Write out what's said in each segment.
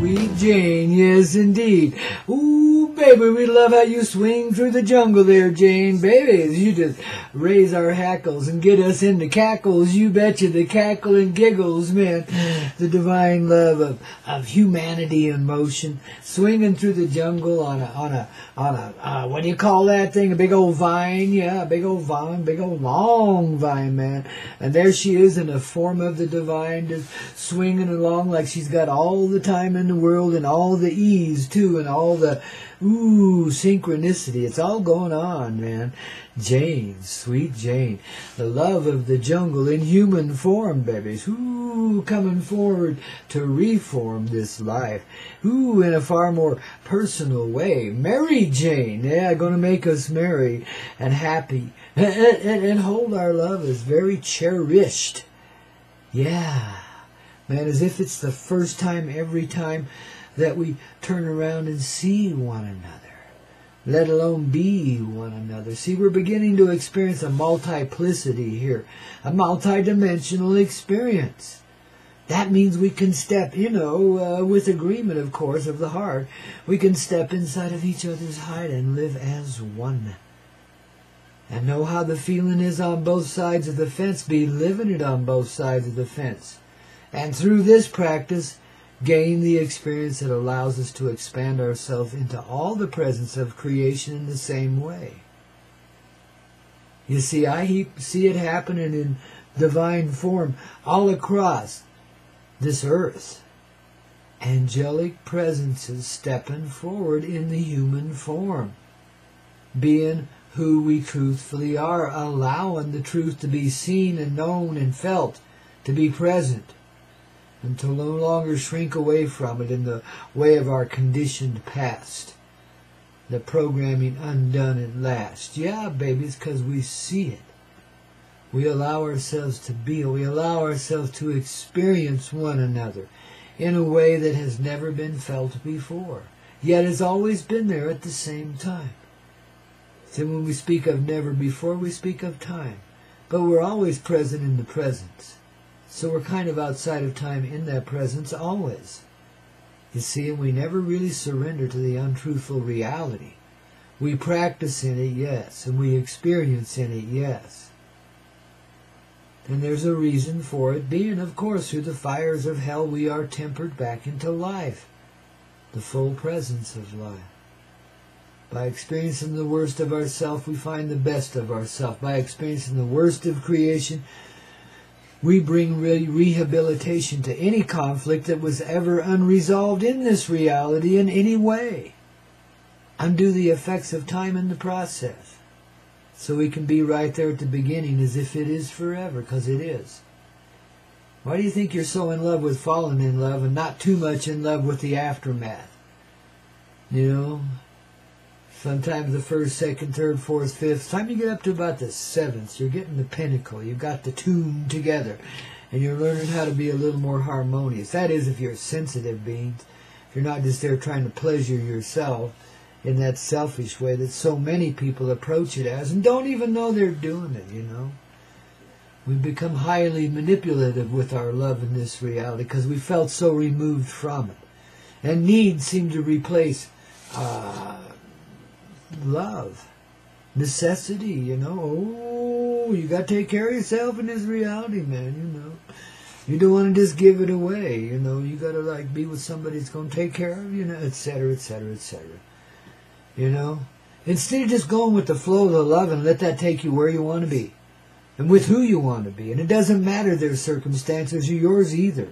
sweet Jane, yes indeed. Ooh, baby, we love how you swing through the jungle there, Jane. Baby, you just raise our hackles and get us into cackles. You betcha, the cackle and giggles, man. The divine love of humanity in motion, swinging through the jungle on a what do you call that thing? A big old vine, yeah, a big old vine, big old long vine, man. And there she is in the form of the divine, just swinging along like she's got all the time in the world and all the ease too, and all the synchronicity. It's all going on, man. Jane, sweet Jane, the love of the jungle in human form, babies. Coming forward to reform this life. In a far more personal way. Mary Jane, yeah, going to make us merry and happy and hold our love as very cherished. Yeah, man, as if it's the first time every time that we turn around and see one another, let alone be one another. See, we're beginning to experience a multiplicity here, a multidimensional experience. That means we can step, with agreement, of course, of the heart, we can step inside of each other's heart and live as one. And know how the feeling is on both sides of the fence, be living it on both sides of the fence. And through this practice, gain the experience that allows us to expand ourselves into all the presence of creation in the same way. You see, I see it happening in divine form all across this earth. Angelic presences stepping forward in the human form, being who we truthfully are, allowing the truth to be seen and known and felt, to be present, and to no longer shrink away from it in the way of our conditioned past. The programming undone at last. Yeah, baby, it's because we see it. We allow ourselves to be, we allow ourselves to experience one another in a way that has never been felt before, yet has always been there at the same time. So when we speak of never before, we speak of time. But we're always present in the presence. So we're kind of outside of time in that presence always. You see, and we never really surrender to the untruthful reality. We practice in it, yes, and we experience in it, yes. And there's a reason for it being, of course, through the fires of hell we are tempered back into life, the full presence of life. By experiencing the worst of ourself, we find the best of ourself. By experiencing the worst of creation, we bring rehabilitation to any conflict that was ever unresolved in this reality in any way. Undo the effects of time in the process. So we can be right there at the beginning as if it is forever, because it is. Why do you think you're so in love with falling in love and not too much in love with the aftermath? Sometimes the first, second, third, fourth, fifth, time you get up to about the seventh, you're getting the pinnacle. You've got the tune together, and you're learning how to be a little more harmonious. That is, if you're a sensitive being. If you're not just there trying to pleasure yourself in that selfish way that so many people approach it as and don't even know they're doing it, We've become highly manipulative with our love in this reality because we felt so removed from it. And need seemed to replace love, necessity, you got to take care of yourself in this reality, man, You don't want to just give it away, You got to be with somebody that's going to take care of you, etc., etc., etc. Instead of just going with the flow of the love and let that take you where you want to be and with who you want to be. And it doesn't matter their circumstances or yours either.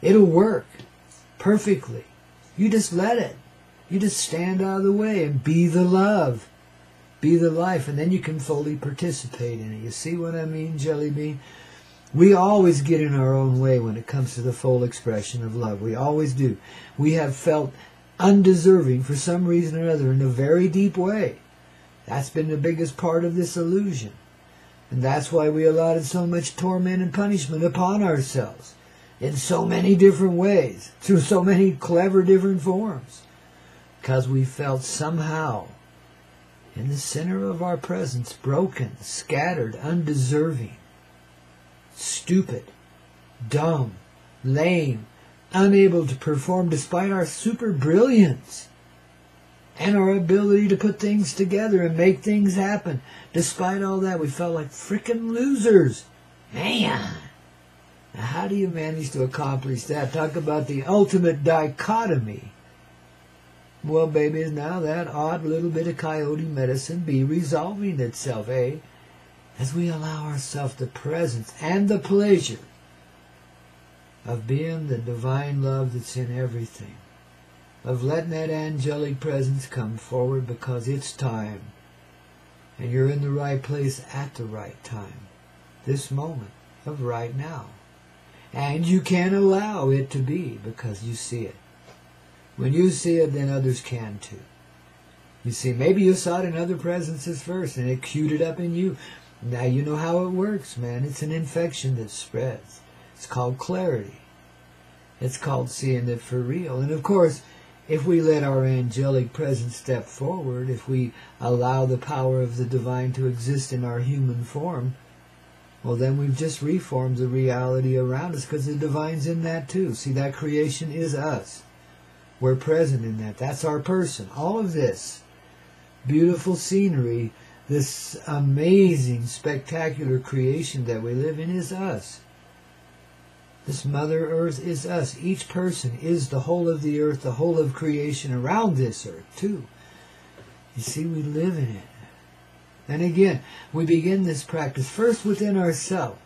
It'll work perfectly. You just let it. You just stand out of the way and be the love. Be the life. And then you can fully participate in it. You see what I mean, Jelly Bean? We always get in our own way when it comes to the full expression of love. We always do. We have felt undeserving for some reason or other in a very deep way. That's been the biggest part of this illusion. And that's why we allotted so much torment and punishment upon ourselves in so many different ways, through so many clever different forms. Because we felt somehow in the center of our presence broken, scattered, undeserving, stupid, dumb, lame, unable to perform despite our super brilliance and our ability to put things together and make things happen. Despite all that, we felt like frickin' losers. Man, now how do you manage to accomplish that? Talk about the ultimate dichotomy. Well, baby, is now that odd little bit of coyote medicine be resolving itself, eh? As we allow ourselves the presence and the pleasure of being the divine love that's in everything, of letting that angelic presence come forward because it's time, and you're in the right place at the right time, this moment of right now. And you can allow it to be because you see it. When you see it, then others can too. You see, maybe you saw it in other presences first, and it queued it up in you. Now you know how it works, man. It's an infection that spreads. It's called clarity. It's called seeing it for real. And of course, if we let our angelic presence step forward, if we allow the power of the divine to exist in our human form, well, then we've just reformed the reality around us because the divine's in that too. See, that creation is us. We're present in that. That's our person. All of this beautiful scenery, this amazing, spectacular creation that we live in is us. This Mother Earth is us. Each person is the whole of the earth, the whole of creation around this earth too. You see, we live in it. And again, we begin this practice first within ourselves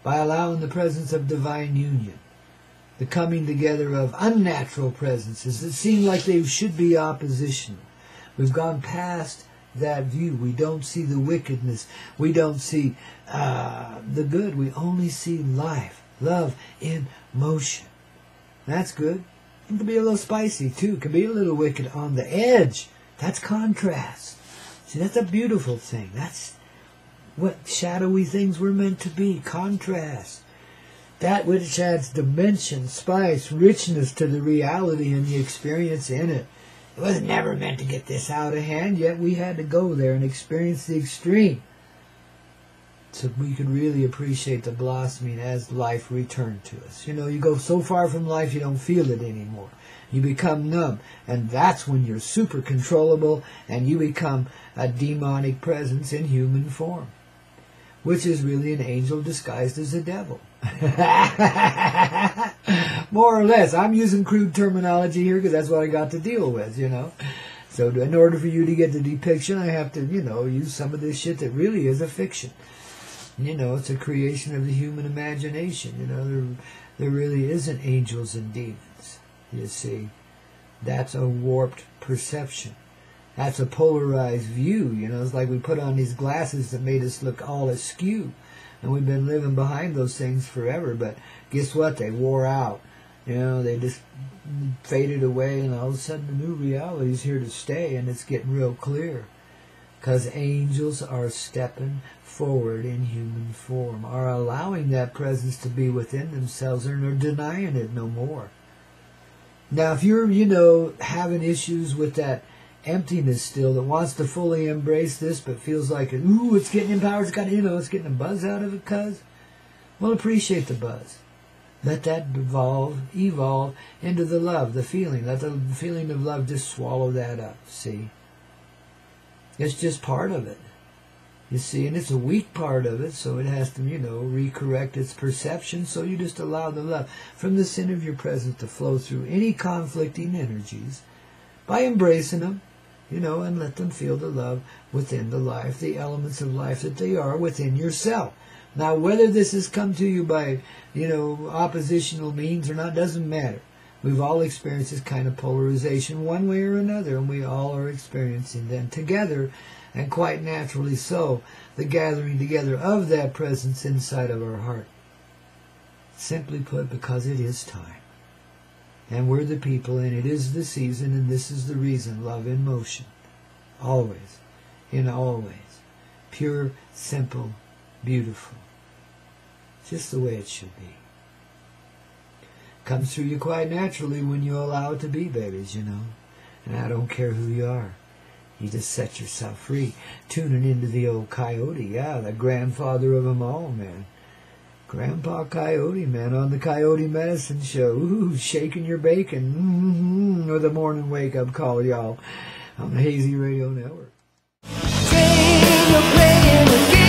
by allowing the presence of divine union, the coming together of unnatural presences that seem like they should be oppositional. We've gone past that view. We don't see the wickedness. We don't see the good. We only see life, love in motion. That's good. It can be a little spicy too. It can be a little wicked on the edge. That's contrast. See, that's a beautiful thing. That's what shadowy things were meant to be. Contrast. That which adds dimension, spice, richness to the reality and the experience in it. It was never meant to get this out of hand, yet we had to go there and experience the extreme so we could really appreciate the blossoming as life returned to us. You know, you go so far from life you don't feel it anymore. You become numb, and that's when you're super controllable and you become a demonic presence in human form, which is really an angel disguised as a devil. More or less. I'm using crude terminology here because that's what I got to deal with, you know. So in order for you to get the depiction, I have to, you know, use some of this shit that really is a fiction. You know, it's a creation of the human imagination. You know, there really isn't angels and demons, you see. That's a warped perception. That's a polarized view, you know. It's like we put on these glasses that made us look all askew. And we've been living behind those things forever. But guess what? They wore out. You know, they just faded away. And all of a sudden the new reality is here to stay. And it's getting real clear. Because angels are stepping forward in human form. Are allowing that presence to be within themselves. And are denying it no more. Now, if you're, you know, having issues with that emptiness still that wants to fully embrace this but feels like, ooh, it's getting empowered, it's got, you know, it's getting a buzz out of it, cuz, well, appreciate the buzz. Let that evolve into the love, the feeling. Let the feeling of love just swallow that up, see? It's just part of it, you see, and it's a weak part of it, so it has to, you know, recorrect its perception, so you just allow the love from the center of your presence to flow through any conflicting energies by embracing them, you know, and let them feel the love within the life, the elements of life that they are within yourself. Now, whether this has come to you by, you know, oppositional means or not, doesn't matter. We've all experienced this kind of polarization one way or another, and we all are experiencing them together, and quite naturally so, the gathering together of that presence inside of our heart. Simply put, because it is time. And we're the people, and it is the season, and this is the reason. Love in motion. Always. In always. Pure, simple, beautiful. Just the way it should be. Comes through you quite naturally when you allow it to be, babies, you know. And I don't care who you are. You just set yourself free. Tuning into the old Coyote, yeah, the grandfather of them all, man. Grandpa Coyote, man, on the Coyote Medicine Show. Ooh, shaking your bacon with a morning wake-up call, y'all, on the Hazy Radio Network. Playing